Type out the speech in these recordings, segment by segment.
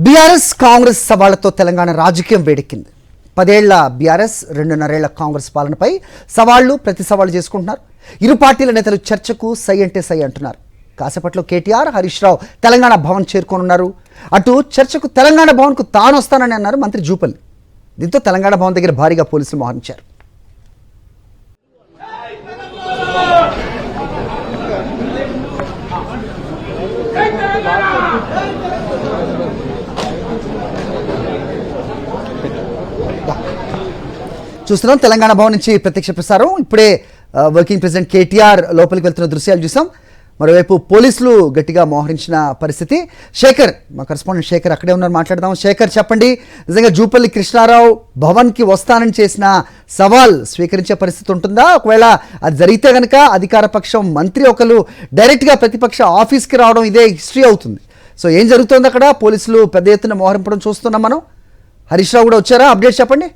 BRS Congress సవాళ్లతో తెలంగాణ రాజకీయం వేడెక్కింది. 10 ఏళ్ల బీఆర్ఎస్ 2.5 ఏళ్ల కాంగ్రెస్ పాలనపై సవాళ్లు ప్రతి సవాళ్లు చేసుకుంటున్నారు. ఇరు పార్టీల నేతలు చర్చకు సై అంటే సై అంటున్నారు. కాసేపట్లో కేటీఆర్, హరీష్ రావు తెలంగాణ భవన్ చేరుకోనున్నారు. అటు చర్చకు తెలంగాణ భవన్కు తాను వస్తానని అన్నారు మంత్రి జూపల్లి. దీంతో తెలంగాణ భవన్ దగ్గర భారీగా పోలీసులు మోహరించారు. చూస్తున్నాం తెలంగాణ భవన్ నుంచి ప్రత్యక్ష ప్రసారం. ఇప్పుడే వర్కింగ్ ప్రెసిడెంట్ కేటీఆర్ లోపలికి వెళ్తున్న దృశ్యాలు చూసాం. మరోవైపు పోలీసులు గట్టిగా మోహరించిన పరిస్థితి. శేఖర్, మా కరెస్పాండెంట్ శేఖర్ అక్కడే ఉన్నారు, మాట్లాడదాం. శేఖర్, చెప్పండి, నిజంగా జూపల్లి కృష్ణారావు భవన్కి వస్తానని చేసిన సవాల్ స్వీకరించే పరిస్థితి ఉంటుందా? ఒకవేళ అది జరిగితే కనుక అధికార పక్షం మంత్రి ఒకరు డైరెక్ట్గా ప్రతిపక్ష ఆఫీస్కి రావడం ఇదే హిస్టరీ అవుతుంది. సో ఏం జరుగుతుంది అక్కడ? పోలీసులు పెద్ద ఎత్తున మోహరింపడం చూస్తున్నాం మనం. హరీష్ రావు కూడా వచ్చారా? అప్డేట్ చెప్పండి.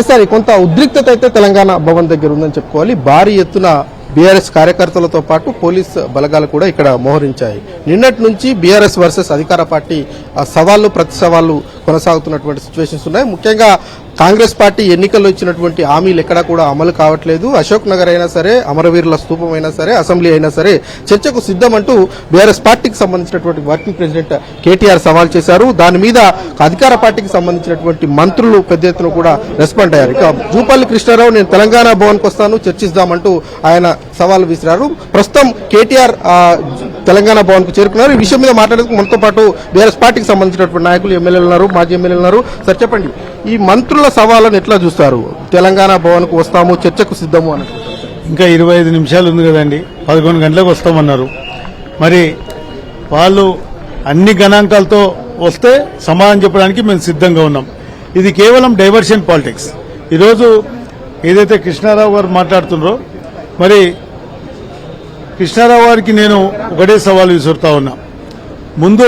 సార్, కొంత ఉద్రిక్తత అయితే తెలంగాణ భవన్ దగ్గర ఉందని చెప్పుకోవాలి. భారీ ఎత్తున బీఆర్ఎస్ కార్యకర్తలతో పాటు పోలీస్ బలగాలు కూడా ఇక్కడ మోహరించాయి. నిన్నటి నుంచి బీఆర్ఎస్ వర్సెస్ అధికార పార్టీ సవాళ్లు ప్రతి సవాళ్లు కొనసాగుతున్నటువంటి సిచ్యువేషన్స్ ఉన్నాయి. ముఖ్యంగా కాంగ్రెస్ పార్టీ ఎన్నికల్లో ఇచ్చినటువంటి హామీలు ఎక్కడా కూడా అమలు కావట్లేదు. అశోక్ నగర్ అయినా సరే, అమరవీరుల స్తూపం అయినా సరే, అసెంబ్లీ అయినా సరే చర్చకు సిద్ధమంటూ బీఆర్ఎస్ పార్టీకి సంబంధించినటువంటి వర్కింగ్ ప్రెసిడెంట్ కేటీఆర్ సవాల్ చేశారు. దాని మీద అధికార పార్టీకి సంబంధించినటువంటి మంత్రులు పెద్ద ఎత్తున కూడా రెస్పాండ్ అయ్యారు. ఇక జూపల్లి కృష్ణారావు నేను తెలంగాణ భవన్కి వస్తాను, చర్చిద్దామంటూ ఆయన సవాల్ విసిరారు. ప్రస్తుతం కేటీఆర్ తెలంగాణ భవన్ కు చేరుకున్నారు. ఈ విషయం మీద మాట్లాడేందుకు మనతో పాటు బీఆర్ఎస్ పార్టీకి సంబంధించినటువంటి నాయకులు, ఎమ్మెల్యేలు ఉన్నారు, మాజీ ఎమ్మెల్యేలు ఉన్నారు. సార్, చెప్పండి, ఈ మంత్రుల సవాళ్ళను ఎట్లా చూస్తారు? తెలంగాణ భవన్ కు వస్తాము, చర్చకు సిద్ధము అని. ఇంకా 25 నిమిషాలు ఉంది కదండి, 11 గంటలకు వస్తామన్నారు. మరి వాళ్ళు అన్ని గణాంకాలతో వస్తే సమాధానం చెప్పడానికి మేము సిద్ధంగా ఉన్నాం. ఇది కేవలం డైవర్షన్ పాలిటిక్స్. ఈరోజు ఏదైతే కృష్ణారావు గారు మాట్లాడుతున్నారో, మరి కృష్ణారావు గారికి నేను ఒకటే సవాల్ విసురుతా ఉన్నా. ముందు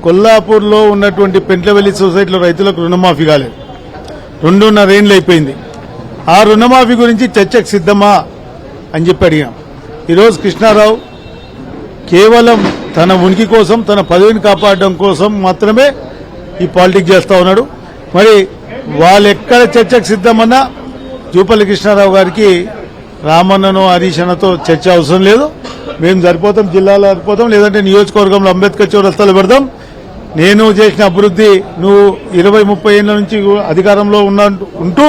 కొల్లాపూర్లో ఉన్నటువంటి పెంట్లవెల్లి సొసైటీలో రైతులకు రుణమాఫీ కాలేదు, 2.5 ఏళ్ళు అయిపోయింది. ఆ రుణమాఫీ గురించి చర్చకు సిద్ధమా అని చెప్పి అడిగాం. ఈరోజు కృష్ణారావు కేవలం తన ఉనికి కోసం, తన పదవిని కాపాడడం కోసం మాత్రమే ఈ పాలిటిక్స్ చేస్తూ ఉన్నాడు. మరి వాళ్ళు ఎక్కడ చర్చకు సిద్ధమన్నా జూపల్లి కృష్ణారావు గారికి రామన్నను, హరీష్ అన్నతో చర్చ అవసరం లేదు. మేము సరిపోతాం, జిల్లాలో సరిపోతాం, లేదంటే నియోజకవర్గంలో అంబేద్కర్ చౌరస్తాలో పెడతాం. నేను చేసిన అభివృద్ధి నువ్వు 20-30 ఏళ్ల నుంచి అధికారంలో ఉంటూ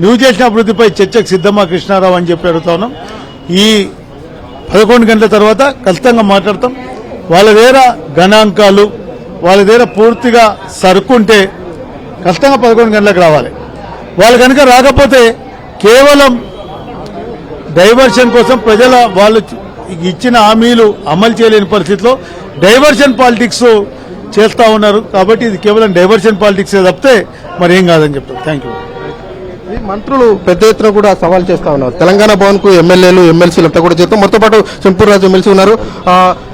నువ్వు చేసిన అభివృద్ధిపై చర్చకు సిద్ధమా కృష్ణారావు అని చెప్పి అడుగుతా ఉన్నాం. ఈ 11 గంటల తర్వాత ఖచ్చితంగా మాట్లాడతాం. వాళ్ళ దగ్గర గణాంకాలు, వాళ్ళ దగ్గర పూర్తిగా సరుకుంటే ఖచ్చితంగా 11 గంటలకు రావాలి. వాళ్ళు కనుక రాకపోతే కేవలం డైవర్షన్ కోసం వాళ్ళు ఇచ్చిన హామీలు అమలు చేయలేని పరిస్థితిలో డైవర్షన్ పాలిటిక్స్ చేస్తా ఉన్నారు. కాబట్టి ఇది కేవలం డైవర్షన్ పాలిటిక్స్ తప్పితే మరి ఏం కాదని చెప్తారు. Thank you. ఈ మంత్రులు పెద్ద ఎత్తున కూడా సవాల్ చేస్తా ఉన్నారు. తెలంగాణ భవన్ కు ఎమ్మెల్యేలు, ఎమ్మెల్సీలు అంతా కూడా చేస్తాం. మొత్తం పాటు చెంపూర్రాజు ఎమ్మెల్సీ ఉన్నారు.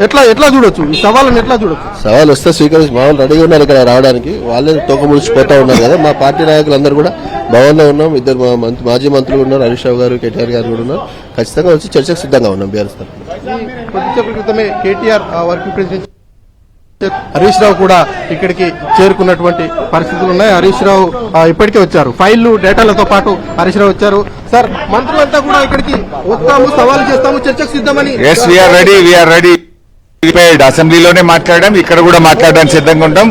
ఎట్లా చూడొచ్చు ఈ సవాళ్ళని? ఎట్లా చూడొచ్చు? సవాల్ వస్తే స్వీకరించి మామూలు రెడీగా ఉన్నారు ఇక్కడ రావడానికి. వాళ్ళే తోక ముడిచిపోతా ఉన్నారు కదా. మా పార్టీ నాయకులందరూ కూడా భవన్ లో ఉన్నాం. 2 మాజీ మంత్రులు ఉన్నారు, హరీష్ రావు గారు, కేటీఆర్ గారు కూడా ఉన్నారు. ఖచ్చితంగా వచ్చి చర్చకు సిద్ధంగా ఉన్నాం బీఆర్ఎస్ తరఫున. కొద్దిసేపటి క్రితమే కేటీఆర్ వర్కింగ్ ప్రెసిడెంట్ హరీష్ రావు కూడా ఇక్కడికి చేరుకున్నటువంటి పరిస్థితులు ఉన్నాయి. హరీష్ రావు ఇప్పటికే వచ్చారు. ఫైళ్లు, డేటాలతో పాటు హరీష్ రావు వచ్చారు. సార్, మంత్రులంతా కూడా ఇక్కడికి వస్తాము, సవాలు చేస్తాము, చర్చకు సిద్ధమని. అసెంబ్లీలోనే మాట్లాడడం, ఇక్కడ కూడా మాట్లాడడానికి సిద్ధంగా ఉంటాం.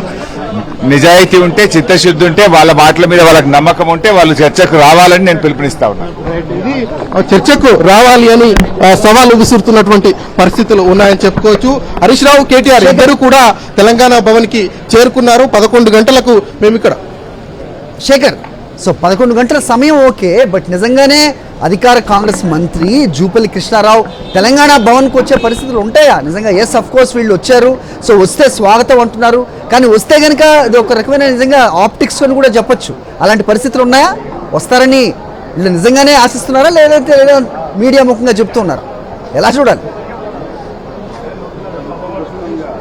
నిజాయితీ ఉంటే, చిత్తశుద్ధి ఉంటే, వాళ్ళ మాటల మీద వాళ్ళకి నమ్మకం ఉంటే వాళ్ళు చర్చకు రావాలని నేను పిలుపునిస్తా ఉన్నాను. ఇది చర్చకు రావాలి అని సవాలు విసురుతున్నటువంటి పరిస్థితులు ఉన్నాయని చెప్పుకోవచ్చు. హరీష్ రావు, కేటీఆర్ ఇద్దరు కూడా తెలంగాణ భవన్ కి చేరుకున్నారు. 11 గంటలకు మేము ఇక్కడ. శేఖర్, సో 11 గంటల సమయం ఓకే, బట్ నిజంగానే అధికార కాంగ్రెస్ మంత్రి జూపల్లి కృష్ణారావు తెలంగాణ భవన్కు వచ్చే పరిస్థితులు ఉంటాయా? నిజంగా ఎస్, అఫ్ కోర్స్ వీళ్ళు వచ్చారు, సో వస్తే స్వాగతం అంటున్నారు. కానీ వస్తే కనుక ఇది ఒక రకమైన నిజంగా ఆప్టిక్స్ అని కూడా చెప్పొచ్చు. అలాంటి పరిస్థితులు ఉన్నాయా? వస్తారని వీళ్ళు నిజంగానే ఆశిస్తున్నారా, లేదంటే మీడియా ముఖంగా చెప్తున్నారా? ఎలా చూడాలి?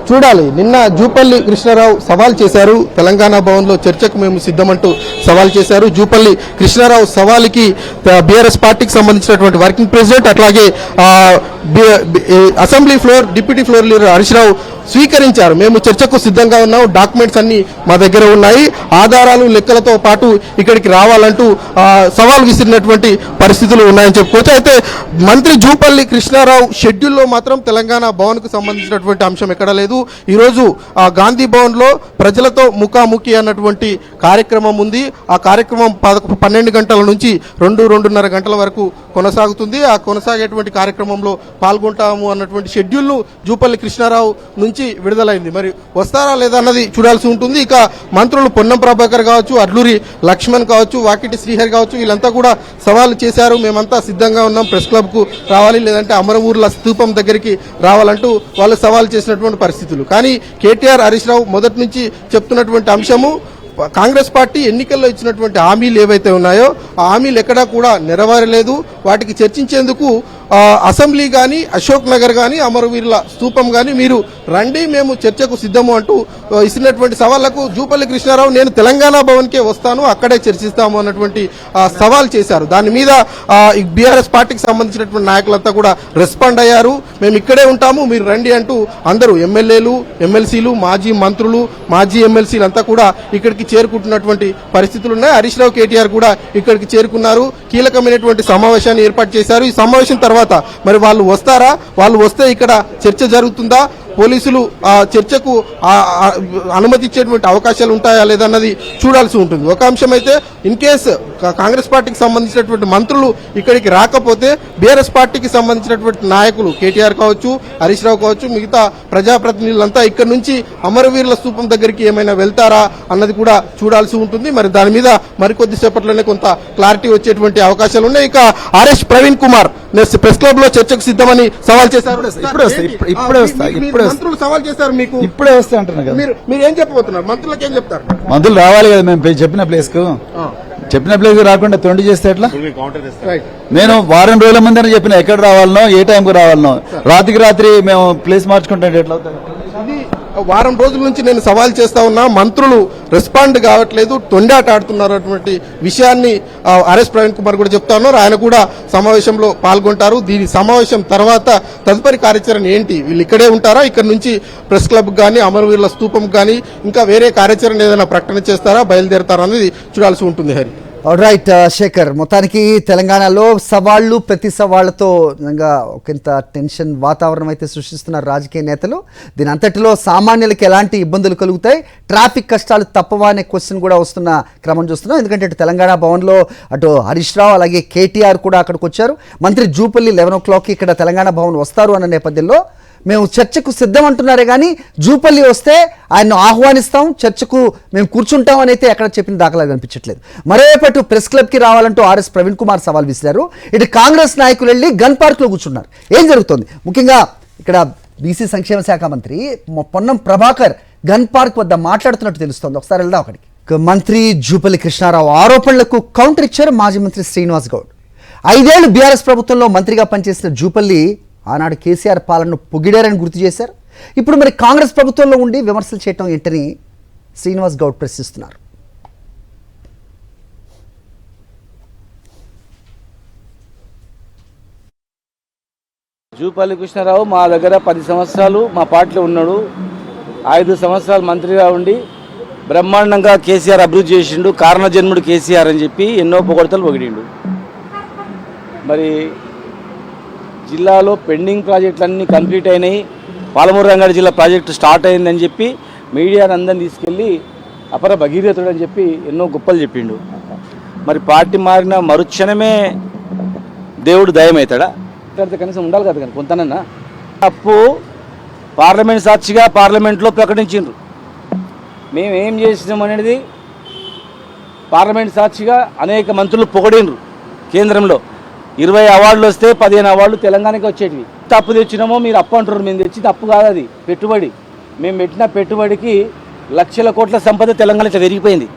చూడాలి. నిన్న జూపల్లి కృష్ణారావు సవాల్ చేశారు, తెలంగాణ భవన్లో చర్చకు మేము సిద్ధమంటూ సవాల్ చేశారు. జూపల్లి కృష్ణారావు సవాల్కి బీఆర్ఎస్ పార్టీకి సంబంధించినటువంటి వర్కింగ్ ప్రెసిడెంట్ అట్లాగే assembly floor deputy floor leader Harish Rao స్వీకరించారు. మేము చర్చకు సిద్ధంగా ఉన్నాం, డాక్యుమెంట్స్ అన్ని మా దగ్గర ఉన్నాయి, ఆధారాలు లెక్కలతో పాటు ఇక్కడికి రావాలంటూ సవాల్ విసిరినటువంటి పరిస్థితులు ఉన్నాయని చెప్పుకోవచ్చు. అయితే మంత్రి జూపల్లి కృష్ణారావు షెడ్యూల్లో మాత్రం తెలంగాణ భవన్కు సంబంధించినటువంటి అంశం ఎక్కడ లేదు. ఈరోజు గాంధీ భవన్లో ప్రజలతో ముఖాముఖి అన్నటువంటి కార్యక్రమం ఉంది. ఆ కార్యక్రమం 12 గంటల నుంచి 2-2:30 గంటల వరకు కొనసాగుతుంది. ఆ కొనసాగేటువంటి కార్యక్రమంలో పాల్గొంటాము అన్నటువంటి షెడ్యూల్ను జూపల్లి కృష్ణారావు నుంచి విడుదలైంది. మరి వస్తారా లేదా అన్నది చూడాల్సి ఉంటుంది. ఇక మంత్రులు పొన్నం ప్రభాకర్ కావచ్చు, అడ్లూరి లక్ష్మణ్ కావచ్చు, వాకిటి శ్రీహరి కావచ్చు, వీళ్ళంతా కూడా సవాలు చేశారు. మేమంతా సిద్ధంగా ఉన్నాం, ప్రెస్ క్లబ్కు రావాలి, లేదంటే అమరవూర్ల స్తూపం దగ్గరికి రావాలంటూ వాళ్ళు సవాల్ చేసినటువంటి పరిస్థితులు. కానీ కేటీఆర్ హరీష్ రావు మొదటి నుంచి చెప్తున్నటువంటి అంశము కాంగ్రెస్ పార్టీ ఎన్నికల్లో ఇచ్చినటువంటి హామీలు ఏవైతే ఉన్నాయో ఆ హామీలు ఎక్కడా కూడా నెరవేరలేదు. వాటికి చర్చించేందుకు అసెంబ్లీ కానీ, అశోక్ నగర్ కానీ, అమరవీరుల స్తూపం కానీ మీరు రండి, మేము చర్చకు సిద్ధము అంటూ ఇచ్చినటువంటి సవాళ్లకు జూపల్లి కృష్ణారావు నేను తెలంగాణ భవన్కే వస్తాను, అక్కడే చర్చిస్తాము అన్నటువంటి సవాల్ చేశారు. దాని మీద బీఆర్ఎస్ పార్టీకి సంబంధించినటువంటి నాయకులంతా కూడా రెస్పాండ్ అయ్యారు. మేము ఇక్కడే ఉంటాము, మీరు రండి అంటూ అందరూ ఎమ్మెల్యేలు, ఎమ్మెల్సీలు, మాజీ మంత్రులు, మాజీ ఎమ్మెల్సీలు అంతా కూడా ఇక్కడికి చేరుకుంటున్నటువంటి పరిస్థితులు ఉన్నాయి. హరీష్ రావు, కేటీఆర్ కూడా ఇక్కడికి చేరుకున్నారు. కీలకమైనటువంటి సమావేశాన్ని ఏర్పాటు చేశారు. ఈ సమావేశం తర్వాత మరి వాళ్ళు వస్తారా, వాళ్ళు వస్తే ఇక్కడ చర్చ జరుగుతుందా, పోలీసులు చర్చకు అనుమతి ఇచ్చేటువంటి అవకాశాలు ఉంటాయా లేదన్నది చూడాల్సి ఉంటుంది. ఒక అంశం అయితే ఇన్ కేసు కాంగ్రెస్ పార్టీకి సంబంధించినటువంటి మంత్రులు ఇక్కడికి రాకపోతే బీఆర్ఎస్ పార్టీకి సంబంధించినటువంటి నాయకులు కేటీఆర్ కావచ్చు, హరీష్ రావు కావచ్చు, మిగతా ప్రజాప్రతినిధులంతా ఇక్కడ నుంచి అమరవీరుల స్తూపం దగ్గరికి ఏమైనా వెళ్తారా అన్నది కూడా చూడాల్సి ఉంటుంది. మరి దాని మీద మరికొద్ది సేపట్లోనే కొంత క్లారిటీ వచ్చేటువంటి అవకాశాలు ఉన్నాయి. ఇక RS Praveen Kumar press club లో చర్చకు సిద్ధమని సవాల్ చేశారు. మంత్రులు సవాల్ చేశారు, మీకు ఇప్పుడే వస్తే అంటున్నా కదా, మీరు ఏం చెప్పబోతున్నారు? మంత్రులకు ఏం చెప్తారు? మంత్రులు రావాలి కదా, మేము చెప్పిన ప్లేస్ కు రాకుండా తొండి చేస్తే ఎట్లా? నేను వారం రోజుల ముందని చెప్పిన ఎక్కడ రావాలనో, ఏ టైంకు రావాలనో, రాత్రికి రాత్రి మేము ప్లేస్ మార్చుకుంటే ఎట్లా అవుతుంది? వారం రోజుల నుంచి నేను సవాల్ చేస్తా ఉన్నా, మంత్రులు రెస్పాండ్ కావట్లేదు, తొండాట ఆడుతున్నారు అటువంటి విషయాన్ని ఆర్ఎస్ ప్రవీణ్ కుమార్ కూడా చెప్తా ఉన్నారు. ఆయన కూడా సమావేశంలో పాల్గొంటారు. దీని సమావేశం తర్వాత తదుపరి కార్యాచరణ ఏంటి, వీళ్ళు ఇక్కడే ఉంటారా, ఇక్కడ నుంచి ప్రెస్ క్లబ్ కానీ, అమరవీరుల స్తూపం కానీ ఇంకా వేరే కార్యాచరణ ఏదైనా ప్రకటన చేస్తారా, బయలుదేరతారా అనేది చూడాల్సి ఉంటుంది. హరి రైట్ శేఖర్, మొత్తానికి తెలంగాణలో సవాళ్లు ప్రతి సవాళ్లతో నిజంగా ఒకంత టెన్షన్ వాతావరణం అయితే సృష్టిస్తున్నారు రాజకీయ నేతలు. దీని అంతటిలో సామాన్యులకు ఎలాంటి ఇబ్బందులు కలుగుతాయి, ట్రాఫిక్ కష్టాలు తప్పవా అనే క్వశ్చన్ కూడా వస్తున్న క్రమం చూస్తున్నాం. ఎందుకంటే అటు తెలంగాణ భవన్లో అటు హరీష్ రావు అలాగే కేటీఆర్ కూడా అక్కడికి వచ్చారు. మంత్రి జూపల్లి 11 o'clockకి ఇక్కడ తెలంగాణ భవన్ వస్తారు అన్న నేపథ్యంలో మేము చర్చకు సిద్ధం అంటున్నారే కానీ జూపల్లి వస్తే ఆయన్ను ఆహ్వానిస్తాం, చర్చకు మేము కూర్చుంటాం అని అయితే ఎక్కడ చెప్పిన దాఖలా కనిపించట్లేదు. మరోవైపు ప్రెస్ క్లబ్కి రావాలంటూ ఆర్ఎస్ ప్రవీణ్ కుమార్ సవాల్ విసిరారు. ఇటు కాంగ్రెస్ నాయకులు వెళ్ళి గన్ పార్క్లో కూర్చున్నారు. ఏం జరుగుతుంది? ముఖ్యంగా ఇక్కడ బీసీ సంక్షేమ శాఖ మంత్రి పొన్నం ప్రభాకర్ గన్ పార్క్ వద్ద మాట్లాడుతున్నట్టు తెలుస్తోంది. ఒకసారి వెళ్దాం అక్కడికి. మంత్రి జూపల్లి కృష్ణారావు ఆరోపణలకు కౌంటర్ ఇచ్చారు మాజీ మంత్రి శ్రీనివాస్ గౌడ్. 5 ఏళ్లు బీఆర్ఎస్ ప్రభుత్వంలో మంత్రిగా పనిచేసిన జూపల్లి ఆనాడు కేసీఆర్ పాలనను పొగిడారని గుర్తు చేశారు. ఇప్పుడు మరి కాంగ్రెస్ ప్రభుత్వంలో ఉండి విమర్శలు చేయటం ఏంటని శ్రీనివాస్ గౌడ్ ప్రశ్నిస్తున్నారు. జూపల్లి కృష్ణారావు మా దగ్గర 10 సంవత్సరాలు మా పార్టీలో ఉన్నాడు. 5 సంవత్సరాలు మంత్రిగా ఉండి బ్రహ్మాండంగా కేసీఆర్ అభివృద్ధి చేసిండు, కారణజన్ముడు కేసీఆర్ అని చెప్పి ఎన్నో పొగడతలు పొగిడిండు. మరి జిల్లాలో పెండింగ్ ప్రాజెక్టులన్నీ కంప్లీట్ అయినాయి, పాలమూరు రంగారెడ్డి జిల్లా ప్రాజెక్టు స్టార్ట్ అయిందని చెప్పి మీడియాని అందరిని తీసుకెళ్ళి అపర భగీరథుడు అని చెప్పి ఎన్నో గొప్పలు చెప్పిండు. మరి పార్టీ మారిన మరుక్షణమే దేవుడు దయమవుతాడా? కనీసం ఉండాలి కదా కానీ కొంతనన్నా. అప్పు పార్లమెంట్ సాక్షిగా పార్లమెంట్లో ప్రకటించిండ్రు. మేము ఏం చేసినాం అనేది పార్లమెంట్ సాక్షిగా అనేక మంత్రులు పొగడిండ్రు. కేంద్రంలో 20 అవార్డులు వస్తే 15 అవార్డులు తెలంగాణకి వచ్చేటివి. తప్పు తెచ్చినామో మీరు అప్పు అంటారు, మేము తెచ్చి తప్పు కాదు, అది పెట్టుబడి. మేము పెట్టిన పెట్టుబడికి లక్షల కోట్ల సంపద తెలంగాణ ఇట్లా పెరిగిపోయింది.